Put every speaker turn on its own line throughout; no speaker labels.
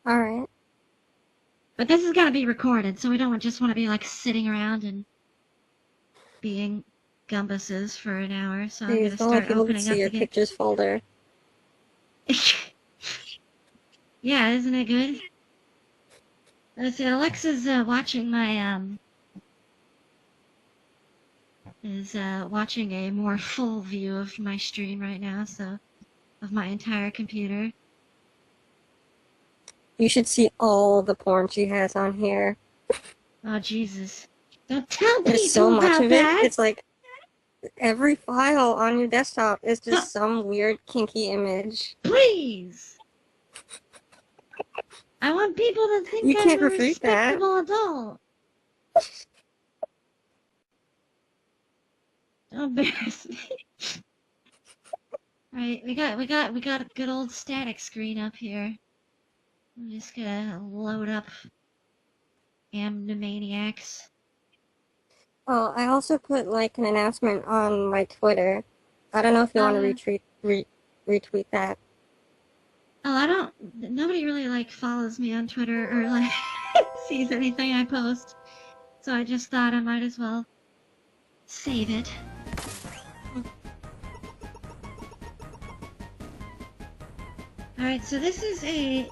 Alright.
But this is gonna be recorded, so we don't just want to be like sitting around and being gumbuses for an hour. So I'm
Please,
gonna
don't let
start
people
opening
see
up
your
the game.
pictures folder.
Yeah, isn't it good? Let's see, Alexa's watching my watching a more full view of my stream right now, so of my entire computer.
You should see all the porn she has on here.
Oh Jesus! Don't tell
There's so
people
much
about
of it.
that.
It's like every file on your desktop is
No,
just some weird kinky image.
please. I want people to think
You
I'm
can't
a
refute that.
respectable adult. Don't embarrass me. Alright, we got a good old static screen up here. I'm just gonna load up Animaniacs.
Oh, I also put like an announcement on my Twitter. I don't know if you want to retweet that.
Oh, I don't. Nobody really like follows me on Twitter or like sees anything I post, so I just thought I might as well save it. All right, so this is a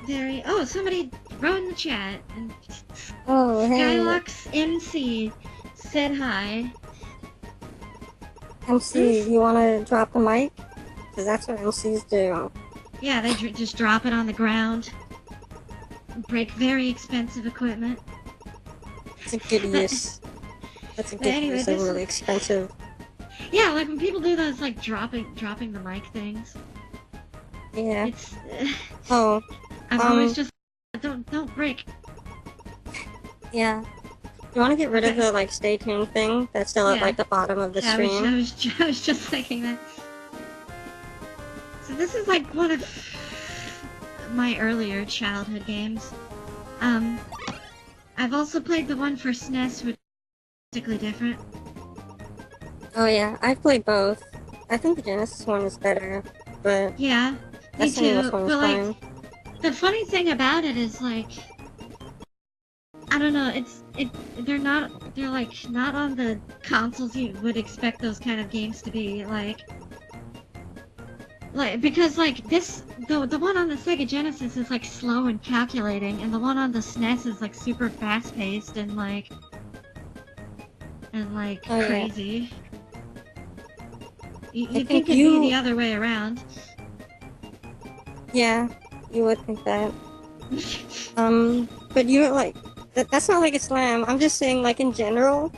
very. Oh, somebody wrote in the chat, and
Oh, hey,
Skylux MC said hi.
MC, you want to drop the mic? Because that's what MCs do.
Yeah, they just drop it on the ground, break very expensive equipment.
It's a good use. That's a good
Anyway,
use of really expensive.
Yeah, like when people do those like dropping the mic things.
Yeah.
It's.
Oh.
I'm always just don't break.
Yeah. You want to get rid of the like stay tuned thing that's still at like the bottom of the stream?
I was just thinking that. So this is like one of my earlier childhood games. I've also played the one for SNES, which is basically different.
Oh yeah, I've played both. I think the Genesis one is better, but
yeah, me too. But like, the funny thing about it is like, I don't know. They're like not on the consoles you would expect those kind of games to be like because like this the one on the Sega Genesis is like slow and calculating, and the one on the SNES is like super fast paced and like crazy. Yeah. You think it'd be the other way around?
Yeah, you would think that. But you like that's not like a slam. I'm just saying like in general,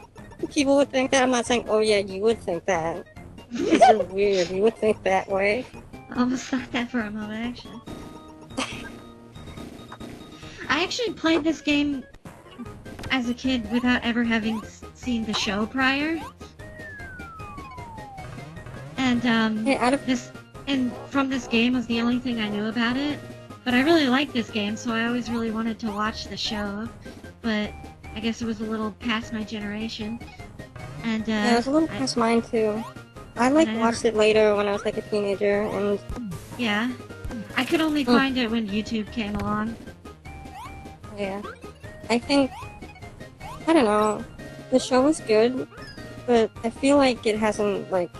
people would think that. I'm not saying, oh yeah, you would think that. Because you're weird. You would think that way.
I almost thought that for a moment, actually. I actually played this game as a kid without ever having seen the show prior. And, from this game was the only thing I knew about it. But I really liked this game, so I always really wanted to watch the show. But I guess it was a little past my generation. And,
yeah, it was a little past mine, too. I watched it later when I was like a teenager, and
yeah, I could only find it when YouTube came along.
Yeah, I think I don't know. The show was good, but I feel like it hasn't like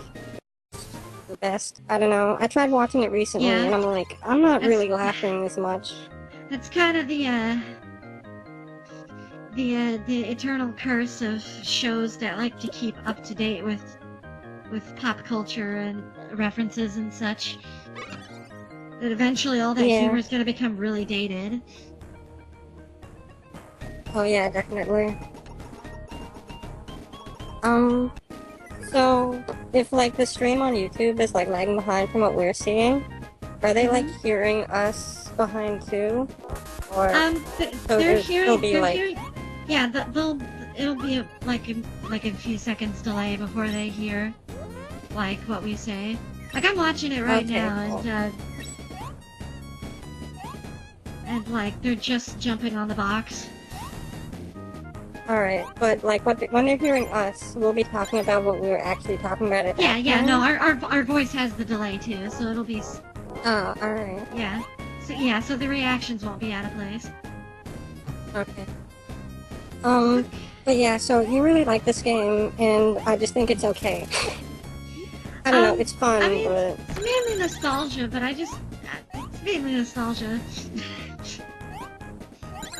the best. I don't know. I tried watching it recently, and I'm like, I'm not really laughing as much.
That's kind of the eternal curse of shows that like to keep up to date with pop culture and references and such, that eventually all that humor is going to become really dated.
Oh yeah, definitely. So if like the stream on YouTube is like lagging behind from what we're seeing, are they like hearing us behind too? Or
they're hearing. Yeah, it'll be like a few seconds delay before they hear like what we say. Like I'm watching it right now, cool. And like they're just jumping on the box.
Alright, but like when they're hearing us, we'll be talking about what we were actually talking about at
no, our voice has the delay too, so it'll be...
Oh, alright.
Yeah. So yeah, so the reactions won't be out of place.
Okay. But yeah, so you really like this game, and I just think it's okay. I don't know, it's fun,
I mean,
but...
it's mainly nostalgia, but it's mainly nostalgia.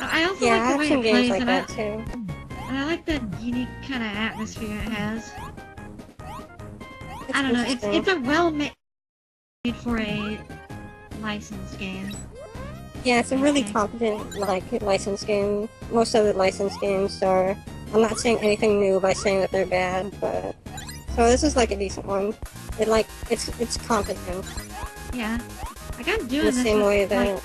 I also
Yeah, I
like the
have
way
some
it
games
plays,
like
and
that, too.
I like the unique kind of atmosphere it has.
It's
I don't know,
interesting.
it's a well-made for a licensed game.
Yeah, it's a really competent, like, licensed game. Most of the licensed games are... I'm not saying anything new by saying that they're bad, but... So this is, like, a decent one. It's competent.
Yeah. Like, I'm doing
in the same way that...
like,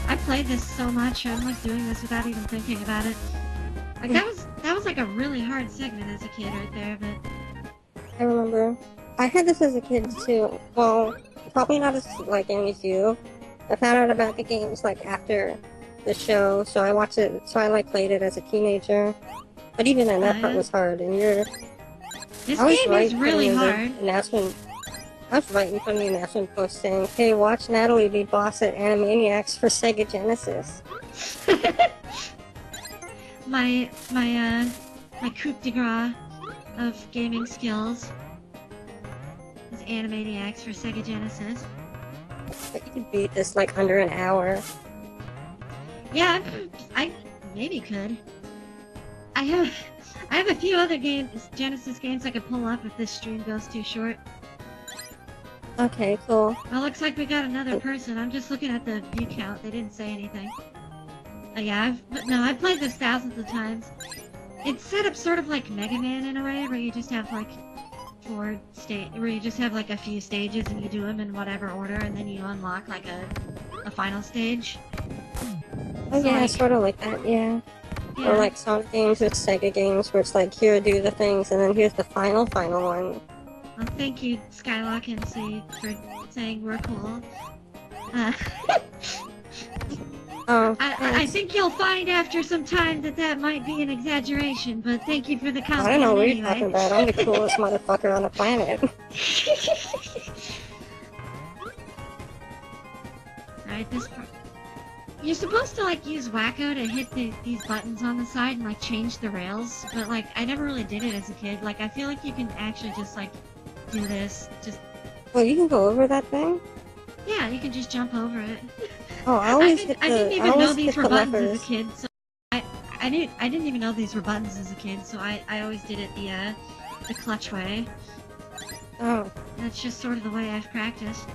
I played this so much, I'm, like, doing this without even thinking about it. Like, that was, like, a really hard segment as a kid right there, but...
I remember. I had this as a kid, too. Well, probably not as, like, young as you. I found out about the games, like, after the show, so I watched it, so I, like, played it as a teenager. But even then, that part was hard, and
This game is really hard.
I was right in front of the announcement post saying, hey, watch Natalie be boss at Animaniacs for Sega Genesis.
my coup de grace of gaming skills is Animaniacs for Sega Genesis.
But you could beat this, like, under an hour.
Yeah, I maybe could. I have a few other Genesis games I could pull up if this stream goes too short.
Okay, cool.
Well, looks like we got another person. I'm just looking at the view count. They didn't say anything. Yeah, I've played this thousands of times. It's set up sort of like Mega Man in a way, where you just have like a few stages and you do them in whatever order, and then you unlock like a final stage.
Oh yeah, sort of like that, yeah. Or like Sonic games with Sega games, where it's like, here, do the things, and then here's the final one.
Well, thank you, Skylock MC, for saying we're cool. I think you'll find after some time that might be an exaggeration, but thank you for the compliment.
I don't know what
anyway.
you're talking about. I'm the coolest motherfucker on the planet.
Alright, this part. You're supposed to, like, use Wacko to hit these buttons on the side and, like, change the rails, but, like, I never really did it as a kid. Like, I feel like you can actually just, like, do this,
Well, you can go over that thing?
Yeah, you can just jump over it.
Oh, I didn't even know these were buttons
as a kid, so I didn't even know these were buttons as a kid, so I always did it the clutch way.
Oh.
That's just sort of the way I've practiced.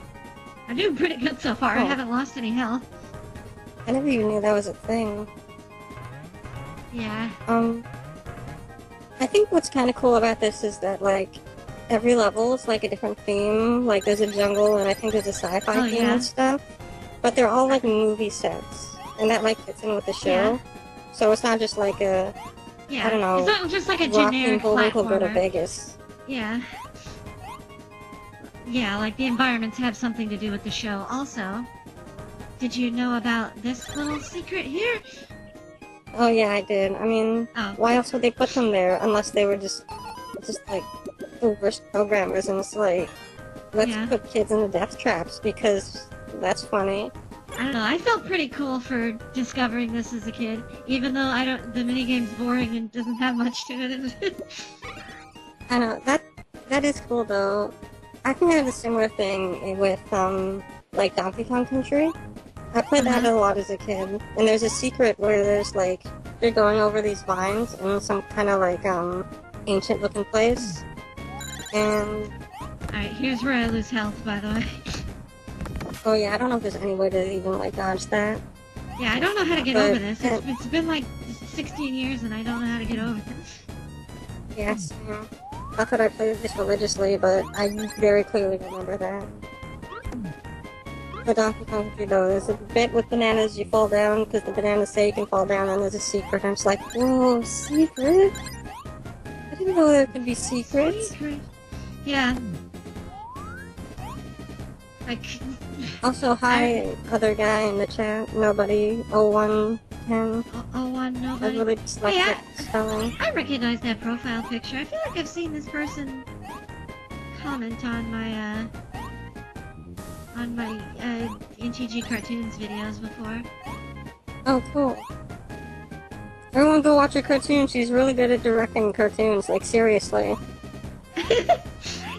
I'm doing pretty good so far. I haven't lost any health.
I never even knew that was a thing.
Yeah.
I think what's kind of cool about this is that, like, every level is, like, a different theme. Like, there's a jungle, and I think there's a sci-fi theme and stuff. But they're all, like, movie sets. And that, like, fits in with the show.
Yeah.
So it's not just like a... I don't know.
It's not just like a generic platformer.
Go to Vegas.
Yeah. Yeah, like, the environments have something to do with the show. Also, did you know about this little secret here?
Oh yeah, I did. I mean, why else would they put them there unless they were just like, reverse programmers, and it's like, let's put kids in the death traps because that's funny.
I don't know, I felt pretty cool for discovering this as a kid, even though the minigame's boring and doesn't have much to it.
I know, that is cool though. I think I have a similar thing with, like Donkey Kong Country. I played that a lot as a kid, and there's a secret where there's like, you're going over these vines in some kind of like, ancient looking place, and...
Alright, here's where I lose health, by the way.
Oh yeah, I don't know if there's any way to even like dodge that.
Yeah, I don't know how to get over this. It's been like 16 years and I don't know how to get over this.
Yes, not that I played this religiously, but I very clearly remember that. The Donkey Kong Country though, there's a bit with bananas you fall down because the bananas say you can fall down, and there's a secret. I'm just like, whoa, secret? I didn't know there could be secrets.
Yeah. Like...
Also, hi, other guy in the chat, nobody, 0110.
01 nobody.
I really just like that spelling.
I recognize that profile picture. I feel like I've seen this person comment on on my NTG Cartoons videos before.
Oh, cool. Everyone go watch her cartoons. She's really good at directing cartoons, like seriously.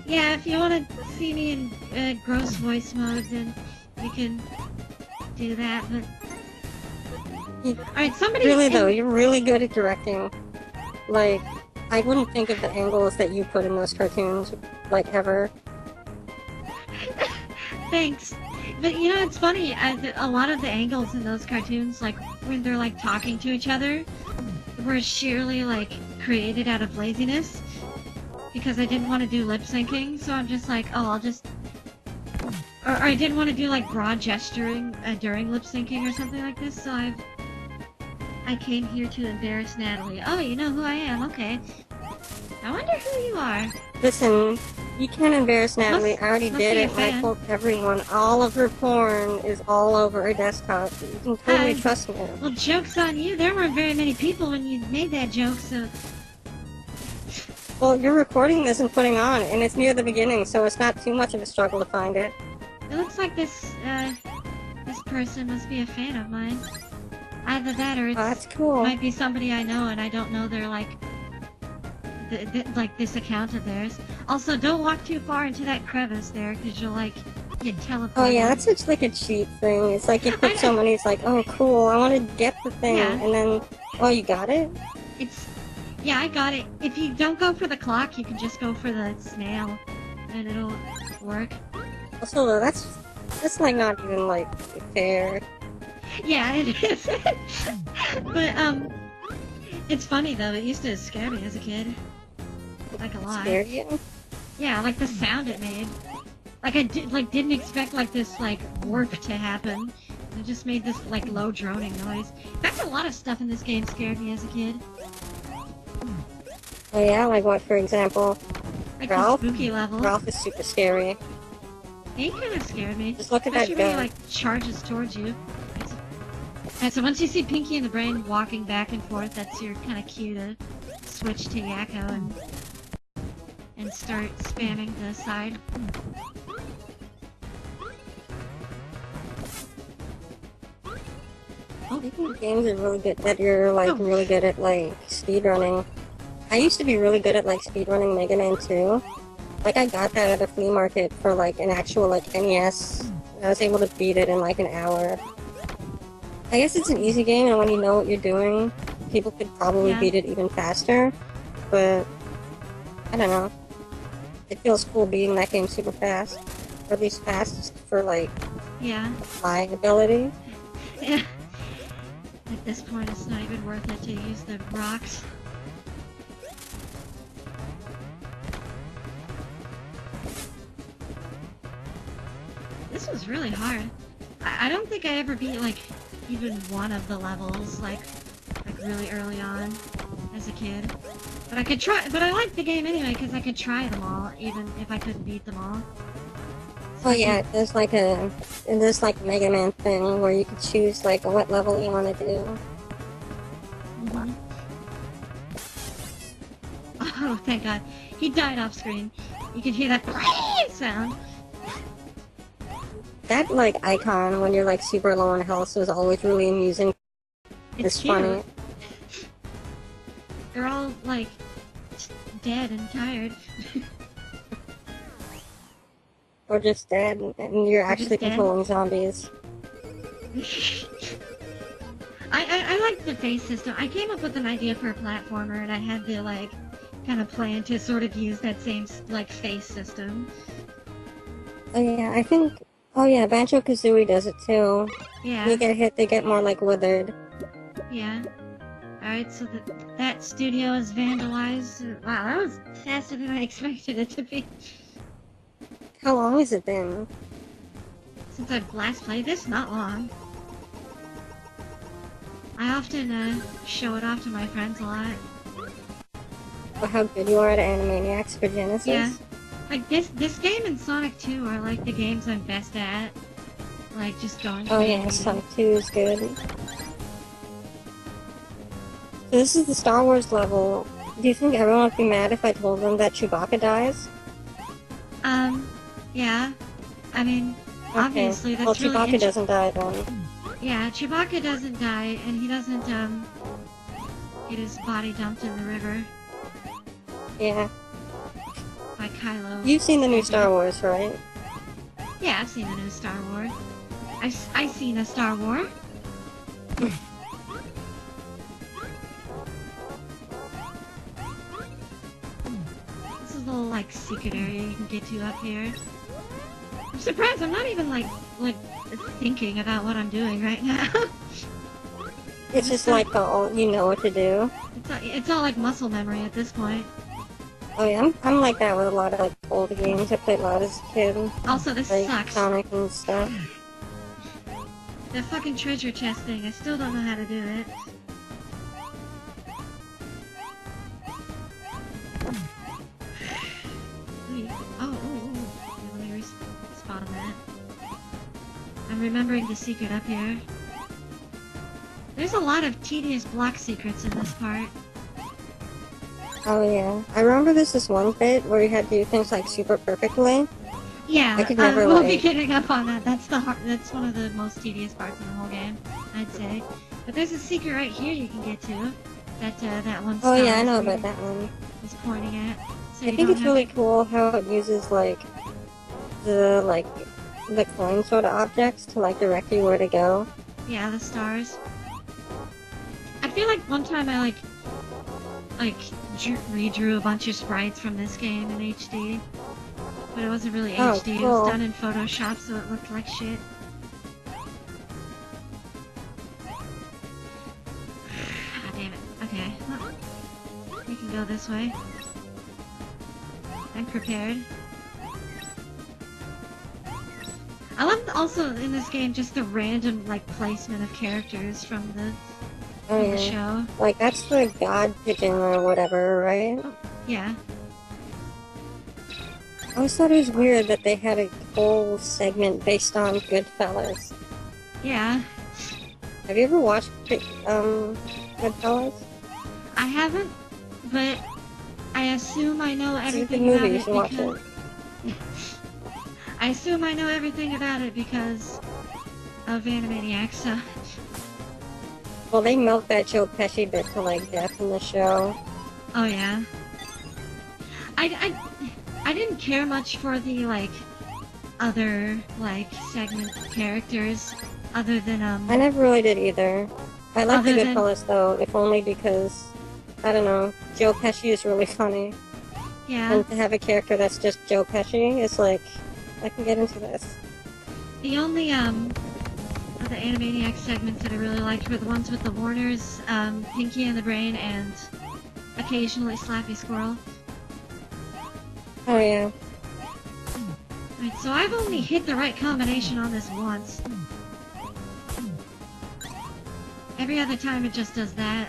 Yeah, if you want to see me in gross voice mode, then you can do that, but... Alright, somebody...
Really though, you're really good at directing. Like, I wouldn't think of the angles that you put in those cartoons, like, ever.
Thanks. But you know, it's funny, a lot of the angles in those cartoons, like, when they're, like, talking to each other, were sheerly, like, created out of laziness. Because I didn't want to do lip syncing, so I'm just like, oh, I'll just... Or I didn't want to do, like, broad gesturing during lip syncing or something like this, so I came here to embarrass Natalie. Oh, you know who I am, okay. I wonder who you are.
Listen, you can't embarrass Natalie. I already did it, and I told everyone. All of her porn is all over her desktop. You can totally trust me.
Well, joke's on you. There weren't very many people when you made that joke, so...
Well, you're recording this and putting on, and it's near the beginning, so it's not too much of a struggle to find it.
It looks like this person must be a fan of mine. Either that or
that's cool.
Might be somebody I know and I don't know they're like... like this account of theirs. Also, don't walk too far into that crevice there, because you'll, like, get teleported.
Oh yeah, that's such, like, a cheap thing. It's like you put so many, it's like, oh cool, I want to get the thing, and then, oh, you got it?
Yeah, I got it. If you don't go for the clock, you can just go for the snail, and it'll work.
Also, that's like, not even, like, fair.
Yeah, it is. But, it's funny, though. It used to scare me as a kid. Like, a lot.
Scared you?
Yeah, like, the sound it made. Like, I didn't expect, like, this, like, warp to happen. It just made this, like, low droning noise. In fact, a lot of stuff in this game scared me as a kid.
Oh yeah, like what, for example?
Like
Ralph?
the spooky level.
Ralph is super scary.
He kind of scared me.
Just look at that
Especially when he,
gun.
like, charges towards you. And so once you see Pinky and the Brain walking back and forth, that's your kind of cue to switch to Yakko and start spamming the side.
Oh, I think games are really good that you're, like, really good at, like, speedrunning. I used to be really good at, like, speedrunning Mega Man 2. Like, I got that at a flea market for, like, an actual, like, NES. I was able to beat it in, like, an hour. I guess it's an easy game, and when you know what you're doing, people could probably beat it even faster. But, I don't know. It feels cool beating that game super fast. Or at least fast for, like, my ability.
Yeah. At this point, it's not even worth it to use the rocks. This was really hard. I don't think I ever beat, like, even one of the levels, like really early on as a kid. But I could try, but I liked the game anyway, because I could try them all, even if I couldn't beat them all.
Oh yeah, there's like a Mega Man thing where you could choose, like, what level you want to do.
Oh, thank God. He died off screen. You can hear that sound.
That, like, icon when you're, like, super low on health was always really amusing. It's funny.
They're all, like, dead and tired.
Or just dead, and you're actually controlling zombies.
I like the face system. I came up with an idea for a platformer, and I had to, like, kind of plan to sort of use that same, like, face system.
Oh yeah, I think... Oh yeah, Banjo-Kazooie does it too.
Yeah.
When you get hit, they get more, like, withered.
Yeah. Alright, so that studio is vandalized. Wow, that was faster than I expected it to be.
How long has it been?
Since I've last played this? Not long. I often show it off to my friends a lot.
Or how good you are at Animaniacs for Genesis?
Yeah. Like, this game and Sonic 2 are, like, the games I'm best at. Like, just going
Oh yeah, Sonic 2 is good. So this is the Star Wars level. Do you think everyone would be mad if I told them that Chewbacca dies?
Yeah. I mean,
Okay.
obviously,
Well,
that's really
Chewbacca doesn't die then.
Yeah, Chewbacca doesn't die, and he doesn't, get his body dumped in the river
Yeah.
by Kylo.
You've seen the new Star Wars, right?
Yeah, I've seen the new Star Wars. I've seen a Star Wars. This is a little, like, secret area you can get to up here. I'm surprised I'm not even, like thinking about what I'm doing right now.
It's just like all you know what to do.
It's all like muscle memory at this point.
Oh yeah, I'm like that with a lot of like old games I played a lot as a kid.
Also, this
like
sucks.
Sonic and stuff.
That fucking treasure chest thing, I still don't know how to do it. Let me respawn that. I'm remembering the secret up here. There's a lot of tedious block secrets in this part.
Oh yeah, I remember this one bit where you had to do things like super perfectly.
Yeah,
I could never
we'll
like...
be getting up on that. That's one of the most tedious parts in the whole game, I'd say. But there's a secret right here you can get to. That one.
Oh yeah, I know about that one.
Is pointing at. So
I think it's really cool how it uses like the coin sort of objects to like direct you where to go.
Yeah, the stars. I feel like one time I redrew a bunch of sprites from this game in HD, but it wasn't really HD.
Cool.
It was done in Photoshop, so it looked like shit. Ah, damn it. Okay, we can go this way. I'm prepared. I love also in this game just the random like placement of characters from the show.
Like that's the god pigeon or whatever, right?
Oh, yeah.
I always thought it was weird that they had a whole segment based on Goodfellas.
Yeah.
Have you ever watched Goodfellas?
I haven't, but I assume I know everything
it's a good
about
movie.
it
You should watch
because...
it.
I assume I know everything about it because of Animaniacs, so...
Well, they milked that Joe Pesci bit to like death in the show.
Oh yeah. I didn't care much for the like other like segment characters other than
I never really did either. I like the Goodfellas though, if only because I don't know, Joe Pesci is really funny.
Yeah.
And to have a character that's just Joe Pesci is like, I can get into this.
The only of the Animaniacs segments that I really liked were the ones with the Warners, Pinky and the Brain, and occasionally Slappy Squirrel.
Oh yeah.
Alright, so I've only hit the right combination on this once. Every other time it just does that.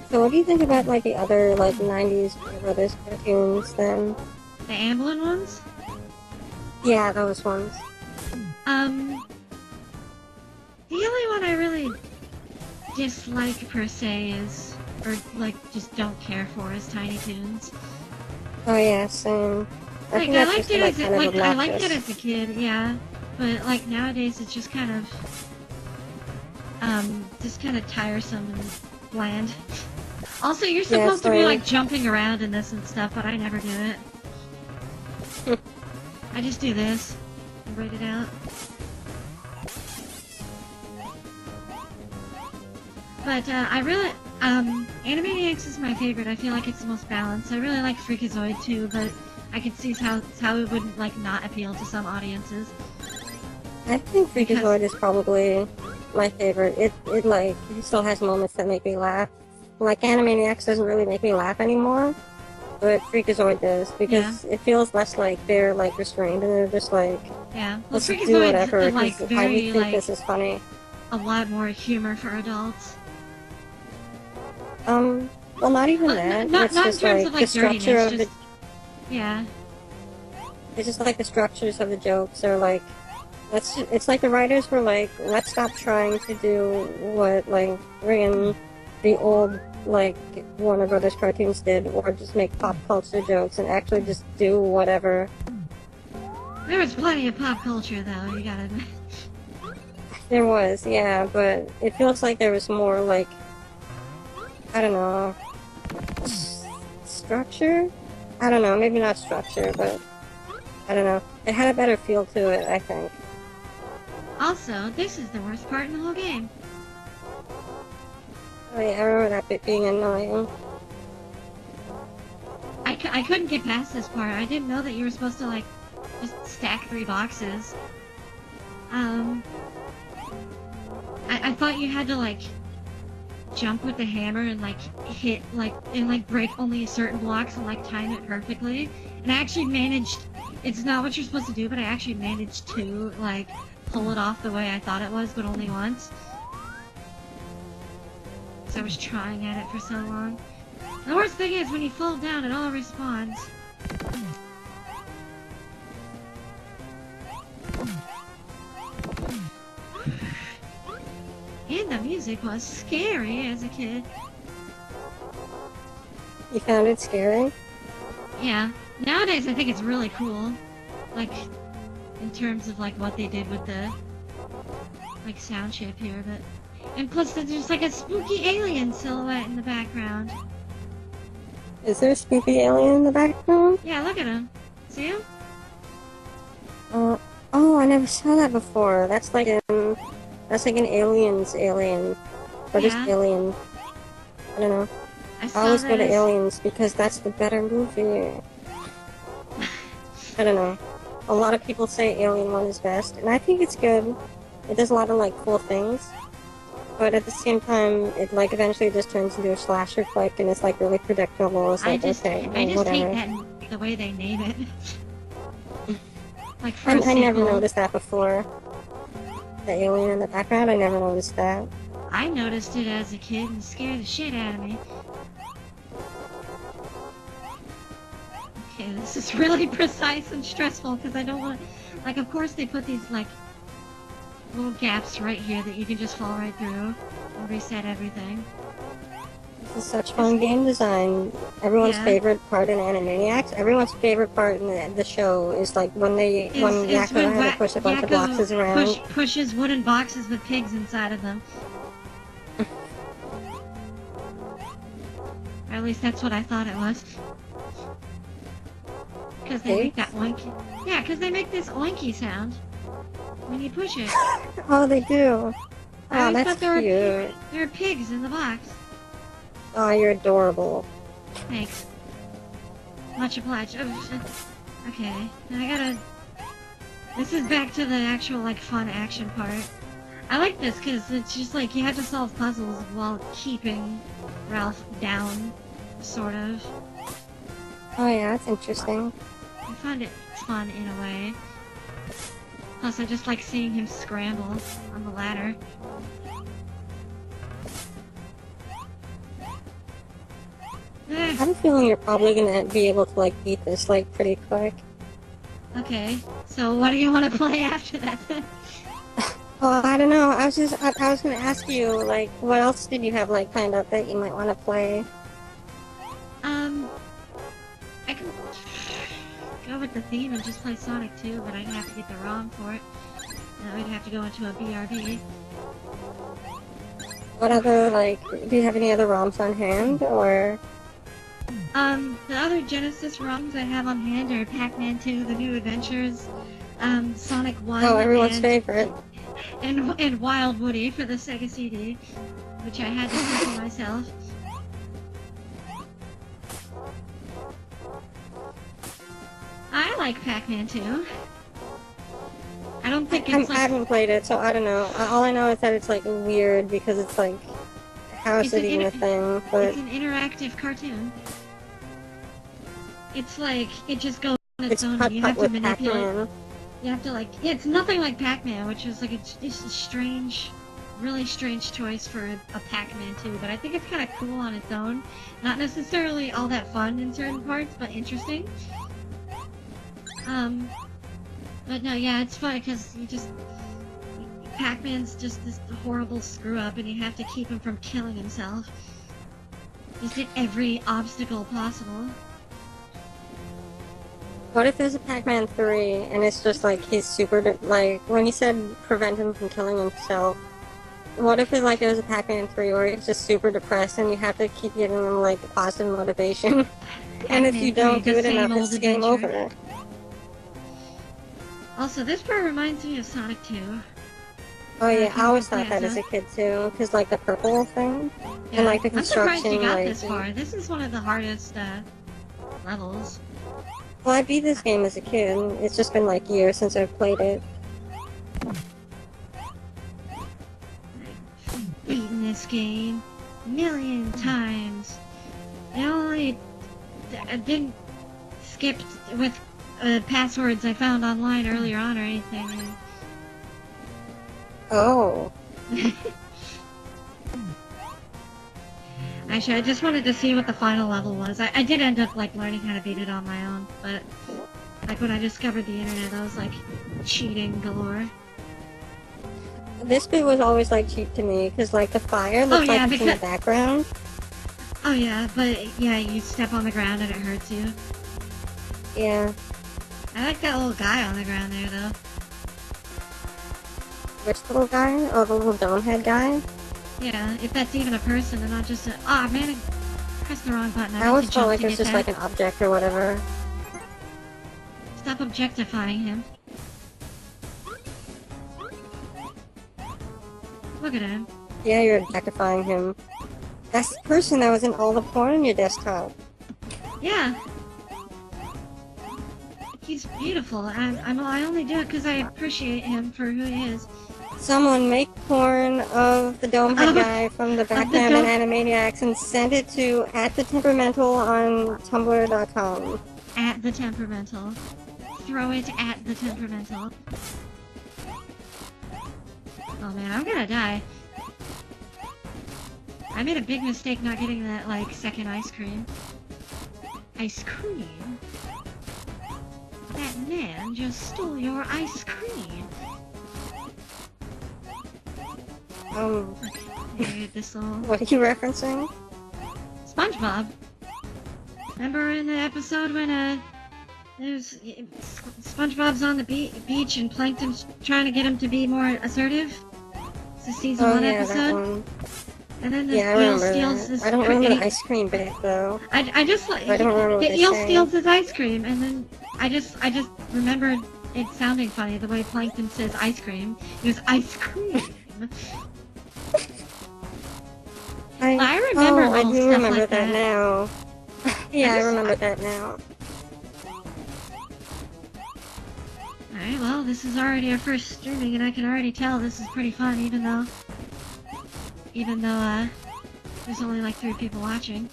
So what do you think about like the other like 90s Brothers cartoons then?
The Amblin ones?
Yeah, those ones.
The only one I really dislike per se is, or like just don't care for, is Tiny Toons.
Oh yeah, same.
I liked it as I liked it as a kid, yeah. But like nowadays it's just kind of tiresome and bland. Also, you're supposed to be like jumping around in this and stuff, but I never do it. I just do this and write it out. But I really, Animaniacs is my favorite. I feel like it's the most balanced. I really like Freakazoid too, but I can see how it would like not appeal to some audiences.
I think Freakazoid is probably my favorite. It still has moments that make me laugh. Like Animaniacs doesn't really make me laugh anymore, but Freakazoid does because it feels less like they're like restrained and they're just like let's do whatever
like
because
very
I think this is funny.
A lot more humor for adults.
Well, not even that.
Not
it's just
in terms
like
of like
the structure of
just, yeah.
It's just like the structures of the jokes are like, it's like the writers were like, let's stop trying to do what like bringing the old like Warner Brothers cartoons did, or just make pop culture jokes and actually just do whatever.
There was plenty of pop culture, though, you gotta admit.
There was, yeah, but it feels like there was more, like, I don't know, structure? I don't know, maybe not structure, but I don't know. It had a better feel to it, I think.
Also, this is the worst part in the whole game.
Oh yeah, I remember that bit being annoying.
I couldn't get past this part. I didn't know that you were supposed to, like, just stack 3 boxes. I thought you had to, like, jump with the hammer and, like, hit, like, and, like, break only certain blocks and, like, time it perfectly. And I actually managed, it's not what you're supposed to do, but I actually managed to, like, pull it off the way I thought it was, but only once. So I was trying at it for so long. And the worst thing is, when you fall down, it all respawns. And the music was scary as a kid.
You found it scary?
Yeah. Nowadays, I think it's really cool. Like, in terms of, like, what they did with the, like, sound chip here, but... And plus, there's just, like, a spooky alien silhouette in the background.
Is there a spooky alien in the background?
Yeah, look at him. See him?
Oh, I never saw that before. That's like an Aliens alien. Or just
Yeah.
Alien. I don't know. I always go to Aliens because that's the better movie. I don't know. A lot of people say Alien 1 is best, and I think it's good. It does a lot of, like, cool things. But at the same time, it, like, eventually just turns into a slasher flick, and it's, like, really predictable. It's like, okay,
I just
whatever.
hate that the way they name it. Like, for
I never noticed that before. The alien in the background, I never noticed that.
I noticed it as a kid and scared the shit out of me. Okay, this is really precise and stressful because I don't want... Like, of course they put these, like, little gaps right here that you can just fall right through and reset everything.
This is such fun game design. Everyone's favorite part in Animaniacs, everyone's favorite part in the show is like when Yakko had to push a bunch of boxes around.
Pushes wooden boxes with pigs inside of them. Or at least that's what I thought it was. Because they make that oinky. Yeah, because they make this oinky sound when you push it.
Oh, they do.
I
Oh, that's cute.
There are pigs in the box.
Oh, you're adorable.
Thanks. Much obliged. Oh, shit. Okay, now I gotta... This is back to the actual, like, fun action part. I like this because it's just like you have to solve puzzles while keeping Ralph down, sort of.
Oh yeah, that's interesting.
I find it fun in a way. Plus, I just like seeing him scramble on the ladder.
I have a feeling you're probably gonna be able to, like, beat this, like, pretty quick.
Okay, so what do you want to play after that?
Oh, I don't know. I was gonna ask you, like, what else did you have, like, planned up that you might want to play?
I can go with the theme and just play Sonic 2, but I'd have to get the ROM for it. And I'd have to go into a BRB.
What other, like, do you have any other ROMs on hand, or...?
The other Genesis ROMs I have on hand are Pac-Man 2, The New Adventures, Sonic 1,
oh, everyone's favorite.
And Wild Woody for the Sega CD, which I had to do for myself. I like Pac-Man 2. I don't think it's
I haven't played it, so I don't know. All I know is that it's, like, weird because it's, like, how is it even a thing, but...
It's an interactive cartoon. It's like, it just goes on its own, and you have to manipulate... You have to, like... Yeah, it's nothing like Pac-Man, which is, like, it's a strange... Really strange choice for a Pac-Man 2, but I think it's kind of cool on its own. Not necessarily all that fun in certain parts, but interesting. But no, yeah, it's fun because you just... Pac-Man's just this horrible screw-up and you have to keep him from killing himself. Just hit every obstacle possible.
What if there's a Pac-Man 3 and it's just like he's super, like, when you said prevent him from killing himself, what if it was a Pac-Man 3 where he's just super depressed and you have to keep giving him like positive motivation? And if you don't do it enough, it's game over.
Also, this part reminds me of Sonic 2.
Oh yeah, I always thought that as a kid too, because like the purple thing, yeah. And like the construction.
I'm surprised you got this far. This is one of the hardest levels.
Well, I beat this game as a kid. It's just been like years since I've played it.
I've beaten this game a million times. I didn't skip with passwords I found online earlier on or anything.
Oh.
Actually, I just wanted to see what the final level was. I did end up, like, learning how to beat it on my own, but, like, when I discovered the internet, I was, like, cheating galore.
This bit was always, like, cheap to me, because, like, the fire looks like it's in the background.
Oh, yeah, but, yeah, you step on the ground and it hurts you.
Yeah.
I like that little guy on the ground there, though.
Which little guy? Oh, the little dome head guy?
Yeah, if that's even a person and not just a... Aw, man, I pressed the wrong button.
I always felt like it was just like an object or whatever.
Stop objectifying him. Look at him.
Yeah, you're objectifying him. That's the person that was in all the porn on your desktop.
Yeah. He's beautiful. I only do it because I appreciate him for who he is.
Someone make porn of the domehead guy from the background in Animaniacs and send it to @thetemperamental on tumblr.com.
@thetemperamental. Throw it at the temperamental. Oh man, I'm gonna die. I made a big mistake not getting that, like, second ice cream. Ice cream? That man just stole your ice cream. This little...
What are you referencing?
SpongeBob. Remember in the episode when, there's... SpongeBob's on the beach and Plankton's trying to get him to be more assertive? It's a season 1 episode.
That one.
And then the eel steals his...
I don't remember the ice cream bit, though.
I just like...
I don't remember what
the eel steals his ice cream, and then I just remembered it sounding funny, the way Plankton says ice cream. It was ice cream. I remember
I do
stuff
remember
like
that now. Yeah, I remember that now.
Alright, well, this is already our first streaming, and I can already tell this is pretty fun, even though there's only like 3 people watching.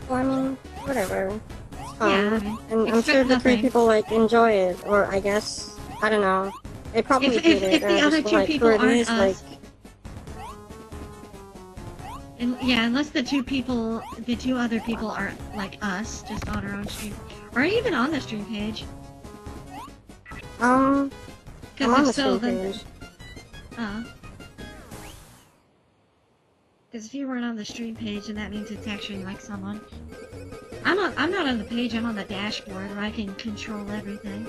Well, I mean, whatever. It's fun.
Yeah, I mean,
and I'm sure the 3 people, like, enjoy it, or I guess, I don't know. They probably did it.
If the other 2 people aren't us... Yeah, unless the 2 other people are like us, just on our own stream, or even on the stream page.
I'm on the stream page.
Oh. Because if you weren't on the stream page, then that means it's actually like someone. I'm not on the page. I'm on the dashboard where I can control everything.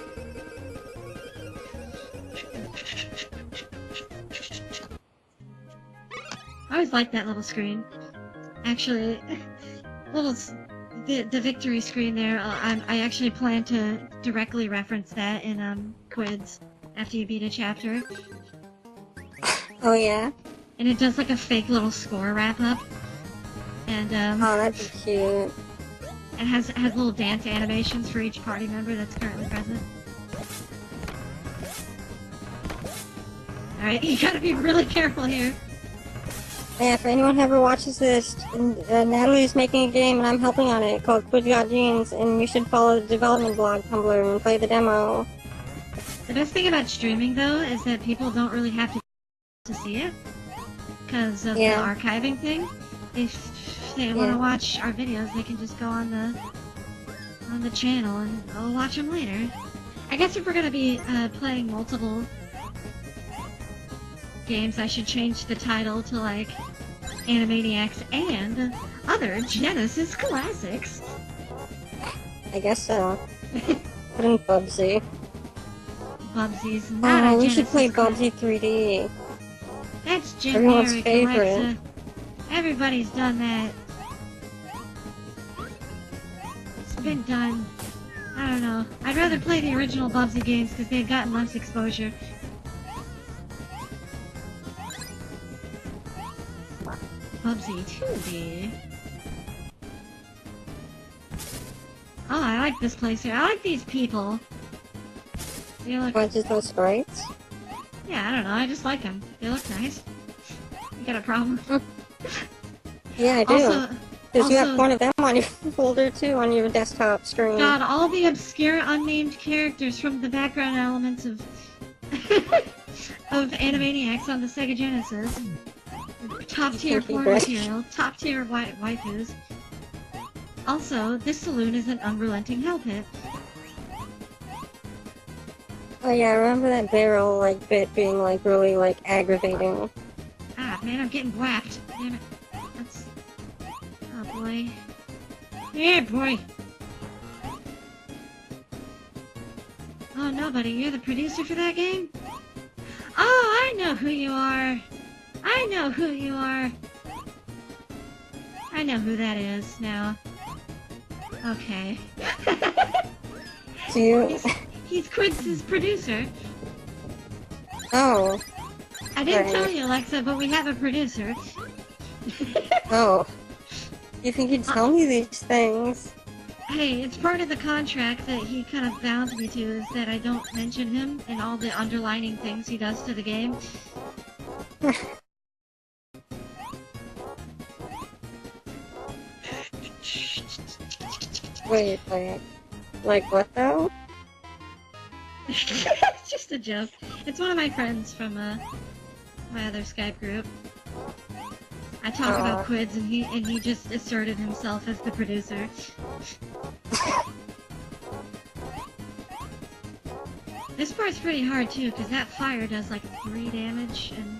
I always like that little screen. Actually, the victory screen there. I actually plan to directly reference that in quiz after you beat a chapter.
Oh yeah.
And it does like a fake little score wrap up. And
oh, that'd be cute.
It has little dance animations for each party member that's currently present. Alright, you gotta be really careful here.
Yeah, if anyone ever watches this, Natalie's making a game and I'm helping on it called CutoutHideout, and you should follow the development blog Tumblr and play the demo.
The best thing about streaming, though, is that people don't really have to see it because of the archiving thing. If they want to watch our videos, they can just go on the channel and I'll watch them later. I guess if we're gonna be playing multiple games, I should change the title to like Animaniacs and Other Genesis classics.
I guess so. Put in Bubsy.
Bubsy's not a Genesis.
We should play
classic.
Bubsy 3D.
That's generic,
Everyone's favorite.
Alexa. Everybody's done that. It's been done. I don't know. I'd rather play the original Bubsy games because they've gotten less exposure. Bubsy 2D. Oh, I like this place here. I like these people. They look...
What, just those sprites?
Yeah, I don't know. I just like them. They look nice. You got a problem?
Yeah, I do.
Also,
Because you have one of them on your folder too, on your desktop screen.
God, all the obscure, unnamed characters from the background elements of of Animaniacs on the Sega Genesis. Top tier porn material, top tier waifus. Also, this saloon is an unrelenting hell pit.
Oh yeah, I remember that barrel like bit being like really like aggravating.
Ah, man, I'm getting whacked. Damn it. That's... Oh boy. Yeah, boy. Oh, nobody. You're the producer for that game? Oh, I know who you are. I know who you are. I know who that is now. Okay.
Do you?
He's Quince's producer.
Oh.
I didn't tell you, Alexa, but we have a producer.
Oh. You think he'd tell me these things?
Hey, it's part of the contract that he kind of bound me to, is that I don't mention him and all the underlining things he does to the game.
Wait, like what though?
It's just a joke. It's one of my friends from my other Skype group. I talk about quids, and he just asserted himself as the producer. This part's pretty hard too, because that fire does like 3 damage, and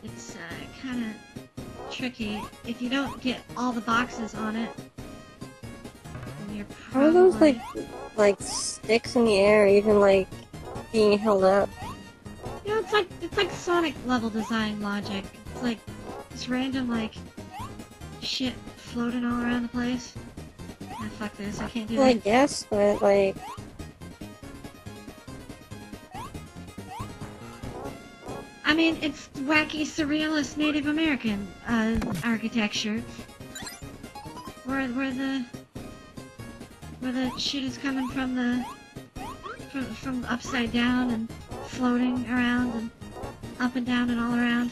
it's kind of tricky if you don't get all the boxes on it. Then you're probably...
How are those like sticks in the air, even like being held up?
You know, it's like Sonic level design logic. It's like this random like shit floating all around the place. Ah, fuck this! I can't do that.
I guess, but like.
I mean, it's wacky, surrealist Native American architecture, where the shit is coming from from upside down and floating around and up and down and all around.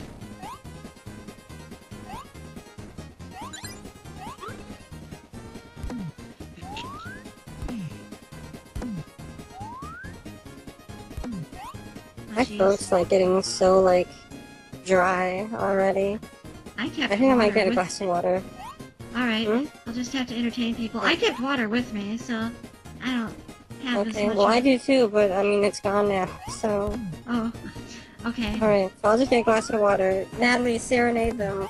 My throat's like getting so like dry already.
I
think I might get a glass of water.
Alright, I'll just have to entertain people. I kept water with me, so I don't have as much.
Okay, well I do too, but I mean it's gone now, so...
Oh, okay.
Alright, so I'll just get a glass of water. Natalie, serenade them.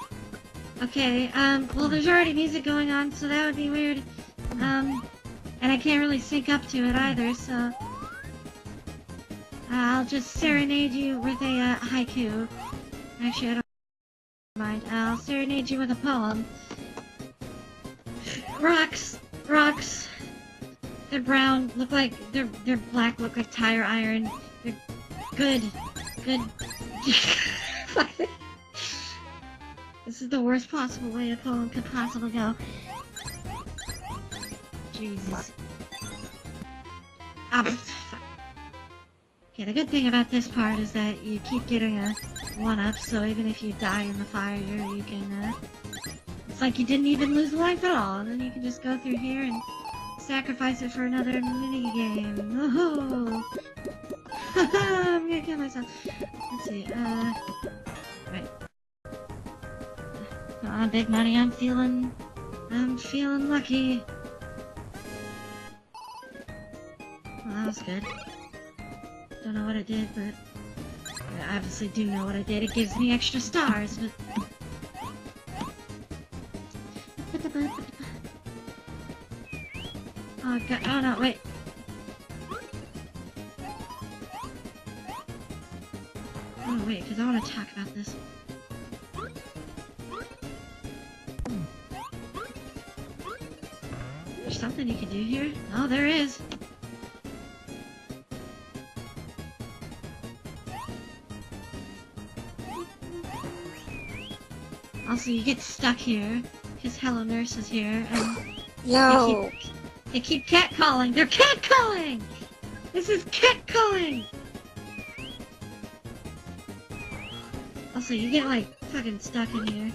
Okay, well there's already music going on, so that would be weird. And I can't really sync up to it either, so... I'll just serenade you with a haiku. Actually, I don't mind. I'll serenade you with a poem. Rocks, they're brown, look like, they're black, look like tire iron. They're good. This is the worst possible way a poem could possibly go. Jesus. Okay, the good thing about this part is that you keep getting a 1-up, so even if you die in the fire, you can, it's like you didn't even lose life at all, and then you can just go through here and sacrifice it for another minigame. Oh! I'm gonna kill myself. Let's see, right. Come on, big money, I'm feeling lucky. Well, that was good. Don't know what it did, but I obviously do know what it did. It gives me extra stars, but Oh god, oh no, wait. Oh wait, because I want to talk about this. There's something you can do here? Oh, there is. Also, you get stuck here, because Hello Nurse is here, and
Yo!
they keep catcalling! They're catcalling! This is catcalling! Also, you get, like, fucking stuck in here.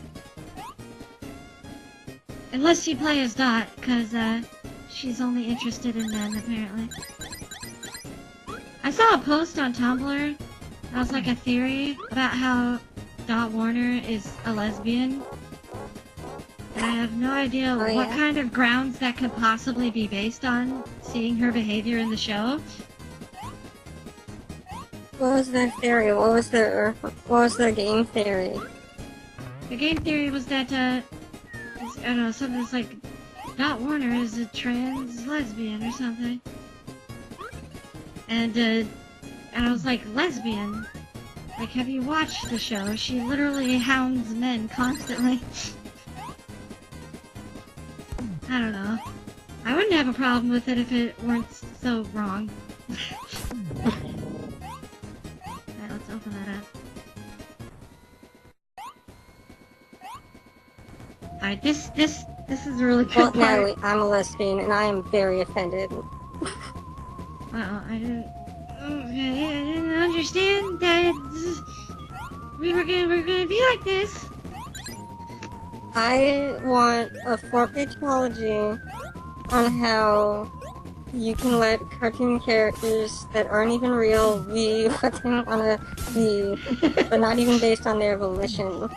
Unless you play as Dot, because, she's only interested in men, apparently. I saw a post on Tumblr that was, like, a theory about how Dot Warner is a lesbian. And I have no idea what kind of grounds that could possibly be based on, seeing her behavior in the show.
What was their theory? What was their game theory?
The game theory was that, I don't know, something that's like, Dot Warner is a trans lesbian or something. And I was like, lesbian? Like, have you watched the show? She literally hounds men constantly. I don't know. I wouldn't have a problem with it if it weren't so wrong. Alright, let's open that up. Alright, this is a really good part.
Natalie, I'm a lesbian and I am very offended.
I didn't understand that we were gonna be like this.
I want a 4-page apology on how you can let cartoon characters that aren't even real be what they want to be, but not even based on their volition.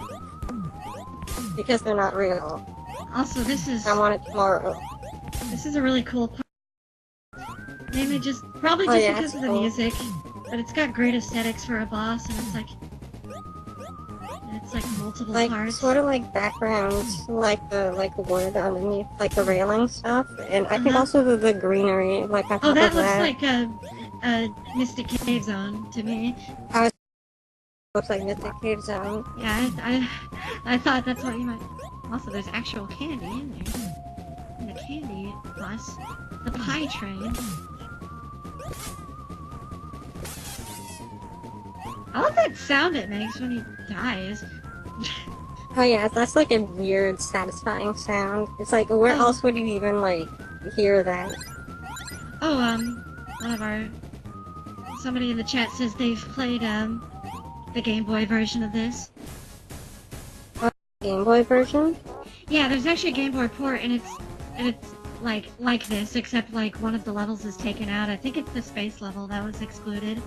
Because they're not real.
Also, this is...
I want it tomorrow.
This is a really cool part. Mainly probably just because of the music, but it's got great aesthetics for a boss, and it's like multiple parts.
Sort of like backgrounds, like the wood underneath, like the railing stuff, and I think also the greenery, like on top of that.
Oh, that looks like a Mystic Cave Zone to me.
Looks like Mystic Cave Zone.
Yeah, I thought that's what you might. Also, there's actual candy in there. In the candy bus, the pie train. I love that sound it makes when he dies.
Oh yeah, that's like a weird, satisfying sound. It's like, where else would you even, like, hear that?
Oh, somebody in the chat says they've played, the Game Boy version of this.
Game Boy version?
Yeah, there's actually a Game Boy port, and it's like this, except, like, one of the levels is taken out. I think it's the space level that was excluded.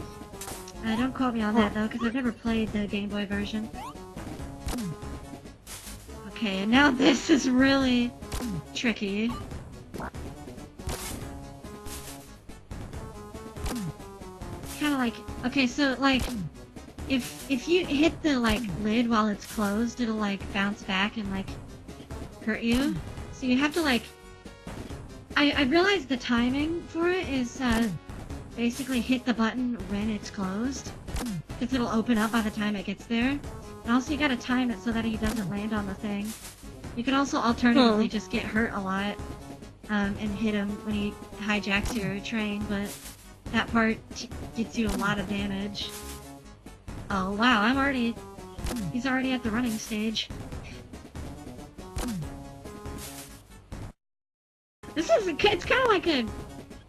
Don't quote me on that, though, because I've never played the Game Boy version. Okay, and now this is really tricky. Kinda like... Okay, so, like, if you hit the, like, lid while it's closed, it'll, like, bounce back and, like, hurt you. So you have to, like... I realized the timing for it is, basically hit the button when it's closed, because it'll open up by the time it gets there. And also you gotta time it so that he doesn't land on the thing. You can also alternatively just get hurt a lot, and hit him when he hijacks your train, but that part gets you a lot of damage. Oh wow, he's already at the running stage. It's kinda like you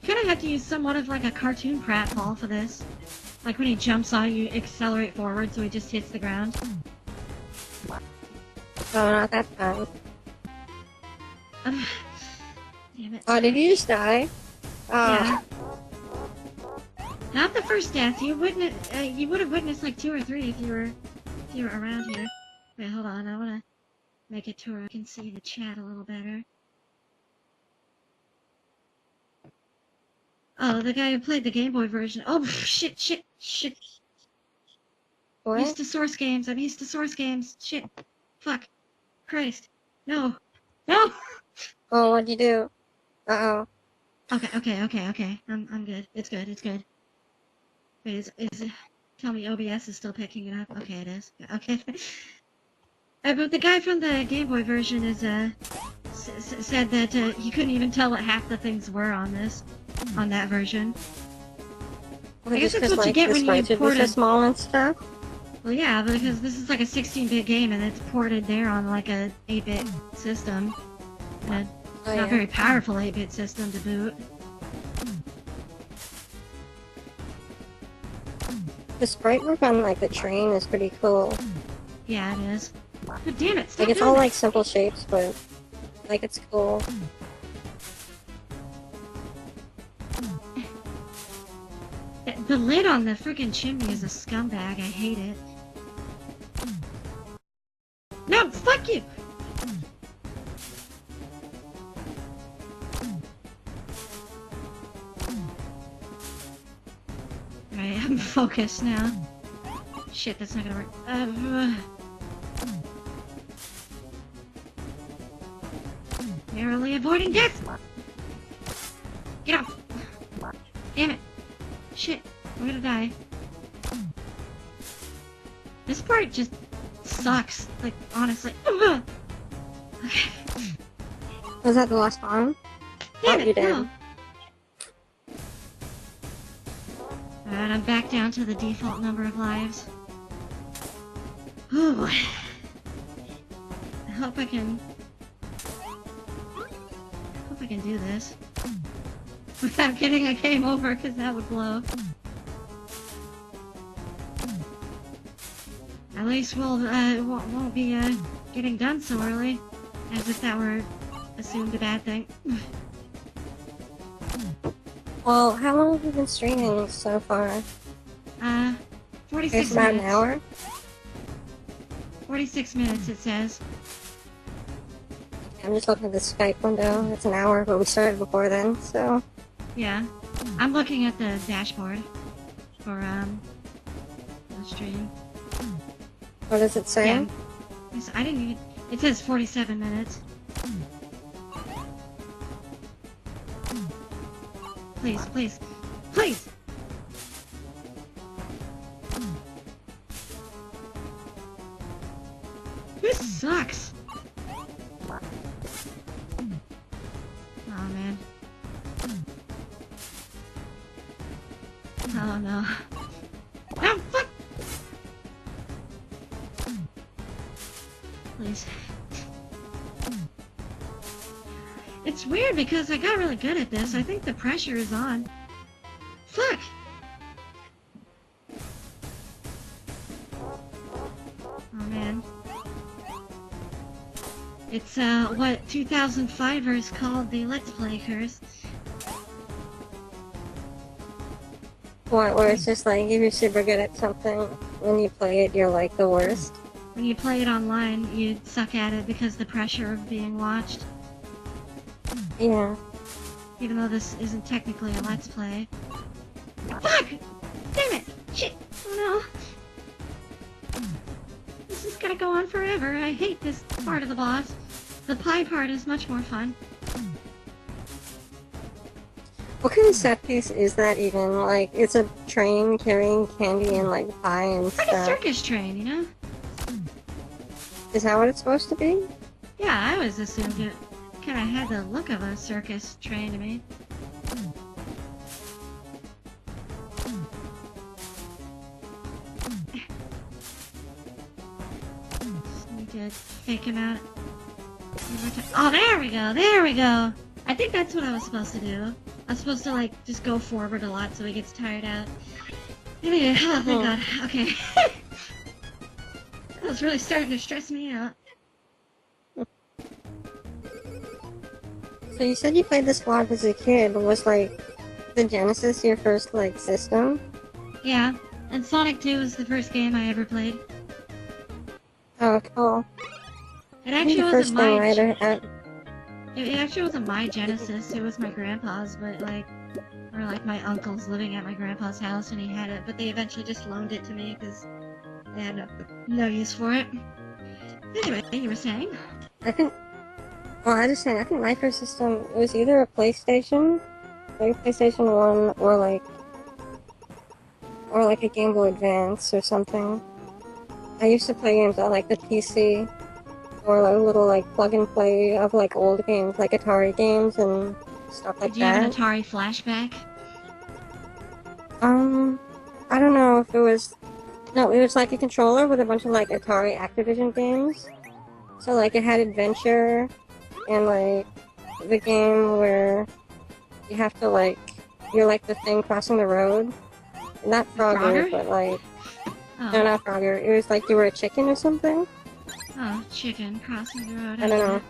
kinda have to use somewhat of like a cartoon pratfall for this. Like when he jumps on you accelerate forward so he just hits the ground.
Oh, not that fun.
Damn it.
Oh, did you just die?
Yeah. Not the first death. You would have witnessed like 2 or 3 if you were around here. Wait, hold on. I wanna make it to where I can see the chat a little better. Oh, the guy who played the Game Boy version. Oh, shit.
What?
I'm used to source games. Shit. Fuck. Christ. No.
Oh, what'd you do? Uh-oh.
Okay. I'm good. It's good. Wait, tell me OBS is still picking it up? Okay, it is. Okay. But the guy from the Game Boy version is, said that, he couldn't even tell what half the things were on that version.
Well,
I guess
just
that's
because,
what you
like,
get
the
when you
sprites would be
port
so
a...
small and stuff.
Well, yeah, because this is like a 16-bit game and it's ported there on like a 8-bit system. And
Oh,
not
yeah.
very powerful 8-bit system to boot.
The sprite work on, like, the train is pretty cool.
Yeah, it is. But damn it, stop
Like, it's
doing
all,
that.
like, simple shapes, but, like, it's cool.
The lid on the freaking chimney is a scumbag. I hate it. No, fuck you! Alright, I'm focused now. Shit, that's not gonna work. Narrowly avoiding death! Get off! Damn it! Shit, I'm gonna die. This part just sucks. Like, honestly. Okay.
Was that the last one?
Damn
Oh,
it,
you're dead.
no. Alright, I'm back down to the default number of lives. Ooh. I hope I can do this. Without getting a game over, because that would blow. At least we'll, won't be, getting done so early. As if that were assumed a bad thing.
Well, how long have you been streaming so far?
46
It's about
minutes.
an hour?
46 minutes, it says.
I'm just looking at the Skype window. It's an hour, but we started before then, so...
Yeah. I'm looking at the dashboard for, the stream.
What does it say?
Yeah. I didn't even... It says 47 minutes. Please, please, please! This sucks! Oh, man. Oh, no. Oh, fuck! Please. It's weird because I got really good at this. I think the pressure is on. Fuck! Oh, man. It's, what 2005ers called the Let's Play curse.
What, where it's just like, if you're super good at something, when you play it, you're like the worst?
When you play it online, you suck at it because the pressure of being watched.
Yeah.
Even though this isn't technically a Let's Play. Fuck! Damn it! Shit! Oh no! This is gonna go on forever. I hate this part of the boss. The pie part is much more fun.
What kind of set piece is that even? Like, it's a train carrying candy and, like, pie and
It's
stuff.
like a circus train, you know?
Is that what it's supposed to be?
Yeah, I always assumed it kinda had the look of a circus train to me. Just need to fake him out. Oh, there we go, there we go! I think that's what I was supposed to do. I was supposed to, like, just go forward a lot so he gets tired out. Anyway, oh, thank God. Okay. That was really starting to stress me out.
So you said you played this a lot as a kid, but was, like, the Genesis your first, like, system?
Yeah, and Sonic 2 was the first game I ever played.
Oh, cool.
It
I think
actually
the first
wasn't
thing
my...
right
It actually wasn't my Genesis, it was my grandpa's, but like, or like my uncle's living at my grandpa's house and he had it, but they eventually just loaned it to me because they had no use for it. Anyway, you were saying?
I think, well, I just saying, I think my first system, it was either a PlayStation like PlayStation 1 or like a Game Boy Advance or something. I used to play games on like the PC or like a little like plug and play of like old games, like Atari games and stuff like
Did you have an
that.
Atari flashback?
I don't know if it was. No, it was like a controller with a bunch of like Atari Activision games. So like it had adventure and like the game where you have to like you're like the thing crossing the road. Not Frogger,
Frogger?
but like
Oh.
no, not Frogger. It was like you were a chicken or something.
Oh, chicken crossing the road.
I don't know.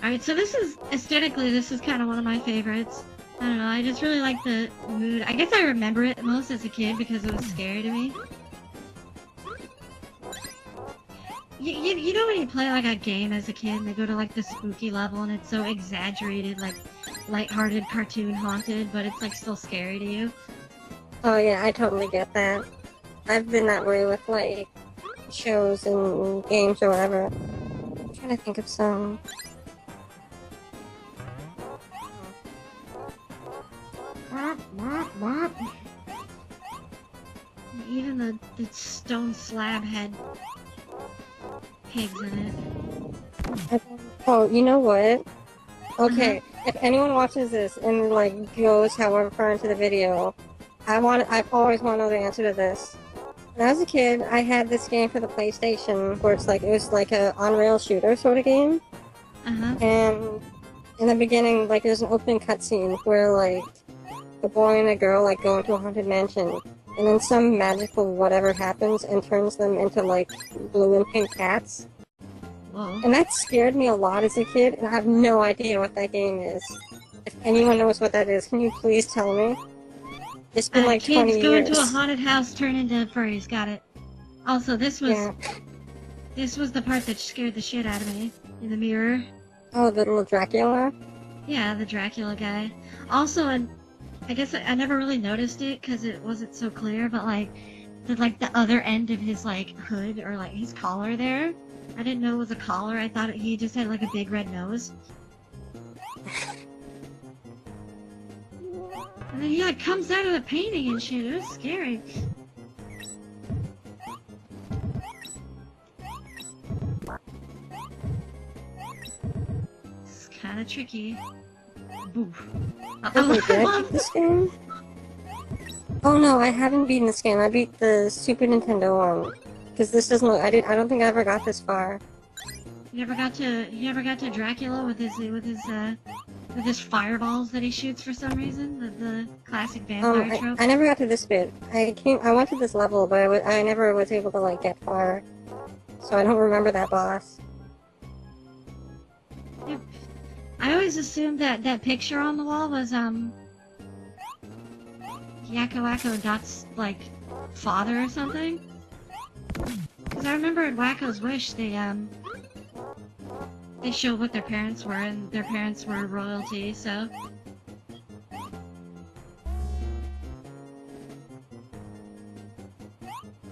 Alright, so this is, aesthetically, this is kind of one of my favorites. I don't know, I just really like the mood. I guess I remember it most as a kid because it was scary to me. You know when you play like a game as a kid and they go to like the spooky level and it's so exaggerated, like lighthearted, cartoon haunted, but it's like still scary to you?
Oh yeah, I totally get that. I've been that way with like shows and games or whatever. I'm trying to think of some.
Even the stone slab had pigs in it.
Oh, you know what? Okay, if anyone watches this and like goes however far into the video, I've always want to know the answer to this. When I was a kid, I had this game for the PlayStation where it was like a on-rail shooter sort of game. And in the beginning, like there's an opening cutscene where like a boy and a girl like go into a haunted mansion, and then some magical whatever happens and turns them into like blue and pink cats.
Whoa.
And that scared me a lot as a kid, and I have no idea what that game is. If anyone knows what that is, can you please tell me? It's been like 20
kids
years.
go into a haunted house, turn into furries. Got it. Also, this was the part that scared the shit out of me. In the mirror.
Oh, the little Dracula?
Yeah, the Dracula guy. Also, and I guess I never really noticed it because it wasn't so clear, but like the other end of his like hood or like his collar there, I didn't know it was a collar. I thought he just had like a big red nose. And then he like comes out of the painting and shit. It was scary. It's kind of tricky. Boof.
Wait, did I beat this game? Oh no, I haven't beaten this game. I beat the Super Nintendo one. Because this doesn't look. I don't think I ever got this far.
You ever got to Dracula with his fireballs that he shoots for some reason? The classic vampire trope?
I never got to this bit. I went to this level, but I never was able to like get far. So I don't remember that boss.
Yep. I always assumed that picture on the wall was Yakko Wacko Dot's like father or something. Because I remember in Wacko's Wish they showed what their parents were, and their parents were royalty, so... Oh,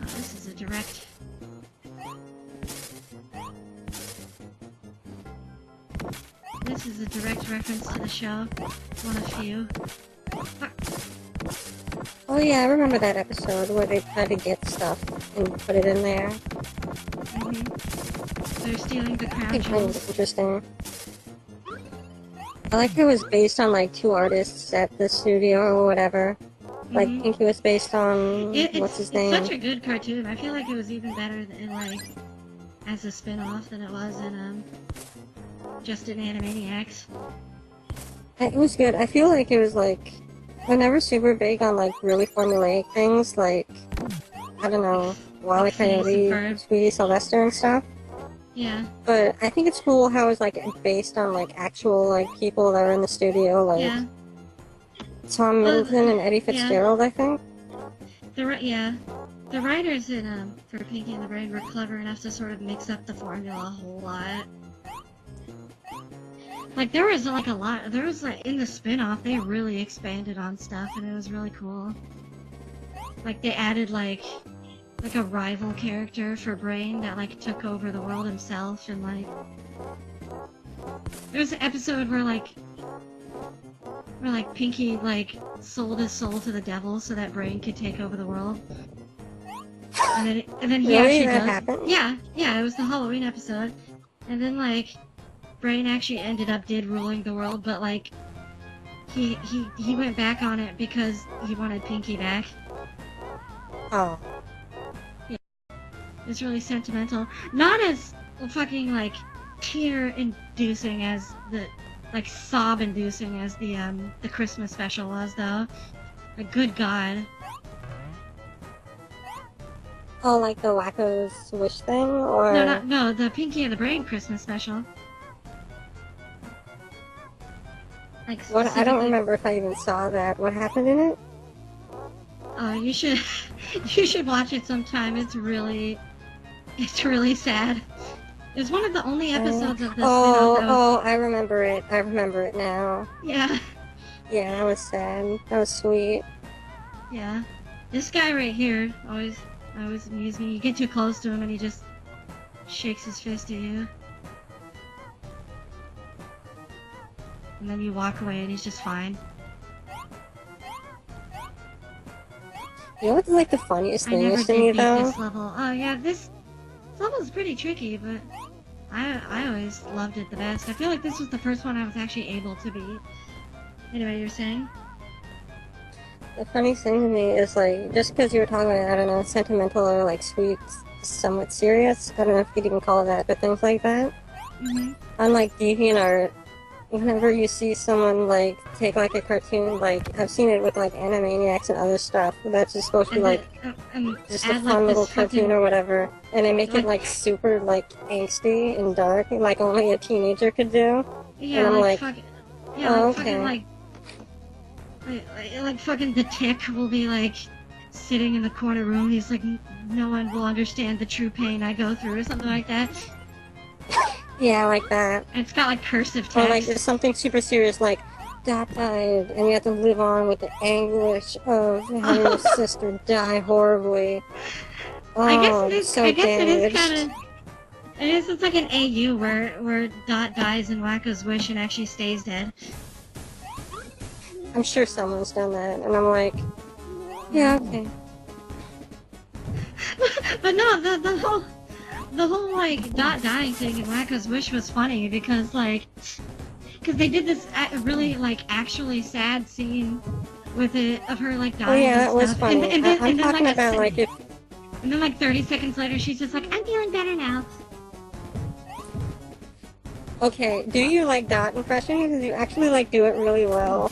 this is a direct... This is a direct reference to the show. One of few.
Oh yeah, I remember that episode where they tried to get stuff and put it in there.
They're stealing the crown
I think
jewels.
it was interesting. I like it was based on like two artists at the studio or whatever. Like, I think it was based on what's his name?
It's such a good cartoon. I feel like it was even better in like as a spin-off than it was in just in Animaniacs.
It was good. I feel like it was like they're never super big on like really formulaic things like I don't know, Wile E. Coyote, Speedy Sylvester and stuff.
Yeah.
But I think it's cool how it's like based on like actual like people that are in the studio, like Tom Middleton and Eddie Fitzgerald, I think.
The writers in for Pinky and the Brain were clever enough to sort of mix up the formula a whole lot. Like there was like in the spin-off they really expanded on stuff and it was really cool. Like they added like a rival character for Brain that like took over the world himself, and like there was an episode where like where like Pinky like sold his soul to the devil so that Brain could take over the world. And then he
Really?
actually
That
does.
happened?
Yeah, it was the Halloween episode. And then like Brain actually ended up ruling the world, but like he went back on it because he wanted Pinky back.
Oh.
Yeah. It's really sentimental. Not as fucking like tear-inducing as like sob-inducing as the Christmas special was though. Like, good God.
Oh, like the Wacko's Wish thing, or
No, the Pinky and the Brain Christmas special. Like,
what? I don't remember if I even saw that. What happened in it?
Oh, you should watch it sometime. It's really sad. It's one of the only episodes of the spin-off that was...
I remember it. I remember it now.
Yeah.
Yeah, that was sad. That was sweet.
Yeah. This guy right here always amused me. You get too close to him and he just shakes his fist at you. And then you walk away and he's just fine.
You know what's like the funniest thing is to me
beat
though?
this level. Oh yeah, this level's pretty tricky, but I always loved it the best. I feel like this was the first one I was actually able to beat. Anyway, you're saying?
The funniest thing to me is like, just because you were talking about, I don't know, sentimental or like sweet, somewhat serious, I don't know if you'd even call it that, but things like that.
Mm-hmm.
Unlike DeviantArt, whenever you see someone like take like a cartoon, like I've seen it with like Animaniacs and other stuff, that's just supposed to be like just a fun little cartoon or whatever, and they make it like super like angsty and dark, like only a teenager could do.
Yeah,
and I'm like,
fucking like fucking the Tick will be like sitting in the corner room. He's like, no one will understand the true pain I go through, or something like that.
Yeah, like that.
And it's got like cursive text.
Or like there's something super serious like Dot died, and you have to live on with the anguish of having your sister die horribly. Oh,
I guess it is.
So
I guess
damaged.
it is kind of. It's like an AU where Dot dies in Wacko's Wish and actually stays dead.
I'm sure someone's done that, and I'm like, yeah, okay.
But no, the whole like Dot dying thing in Wacko's Wish was funny because they did this really like actually sad scene with it of her like dying.
Oh yeah,
and
that was
stuff.
funny.
And then,
I'm talking about like if.
And then like 30 seconds later, she's just like, I'm feeling better now.
Okay, do you like Dot impression? Because you actually like do it really well.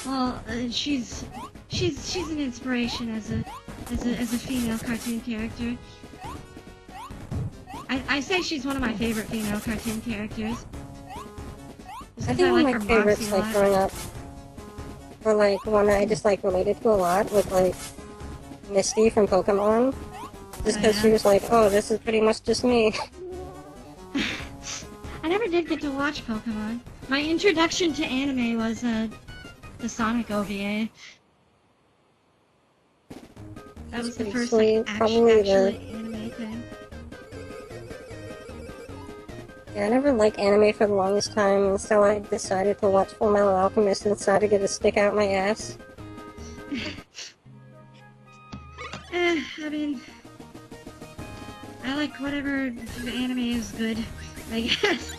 Well, she's an inspiration as a female cartoon character. I say she's one of my favorite female cartoon characters.
I think one of my favorites like growing up, or like one I just like related to a lot was like Misty from Pokemon. Just because she was like, oh, this is pretty much just me.
I never did get to watch Pokemon. My introduction to anime was the Sonic OVA. That was the first like, actually anime thing.
Yeah, I never liked anime for the longest time, and so I decided to watch Fullmetal Alchemist and decided to get a stick out my ass.
I mean, I like whatever anime is good, I guess.